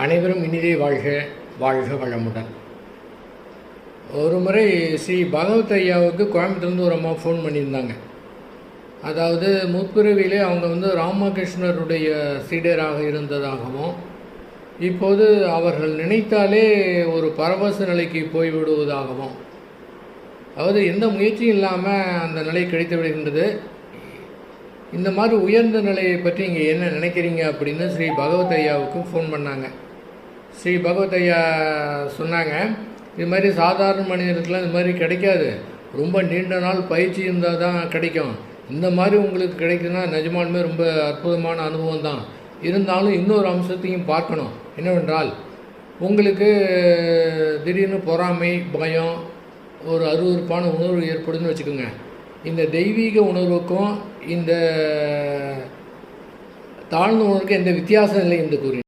அனைவரும் இனிதே வாழ்க, வாழ்க வளமுடன். ஒரு முறை ஸ்ரீ பகவத் ஐயாவுக்கு கோயம்புத்தூர்லேருந்து ஒரு அம்மா ஃபோன் பண்ணியிருந்தாங்க. அதாவது முற்பிறவிலே அவங்க ராமகிருஷ்ணருடைய சீடராக இருந்ததாகவும், இப்போது அவர்கள் நினைத்தாலே ஒரு பரவச நிலைக்கு போய்விடுவதாகவும், அதாவது எந்த முயற்சியும் இல்லாமல் அந்த நிலை கிடைத்து விடுகின்றது. இந்த மாதிரி உயர்ந்த நிலையை பற்றி இங்கே என்ன நினைக்கிறீங்க அப்படின்னு ஸ்ரீ பகவத் ஐயாவுக்கும் ஃபோன் பண்ணாங்க. ஸ்ரீ பகவத் ஐயா சொன்னாங்க, இது மாதிரி சாதாரண மனிதர்களுக்கெலாம் இது மாதிரி கிடைக்காது, ரொம்ப நீண்ட நாள் பயிற்சி இருந்தால் தான் கிடைக்கும். இந்த மாதிரி உங்களுக்கு கிடைக்குதுன்னா நிஜமாலுமே ரொம்ப அற்புதமான அனுபவம் தான். இருந்தாலும் இன்னொரு அம்சத்தையும் பார்க்கணும். என்னவென்றால், உங்களுக்கு திடீர்னு பொறாமை, பயம், ஒரு அருவருப்பான உணர்வு ஏற்படுதுன்னு வச்சுக்கோங்க. இந்த தெய்வீக உணர்வுக்கும் இந்த தாழ்ந்த உணர்வுக்கும் எந்த வித்தியாசம் இல்லை என்று கூறி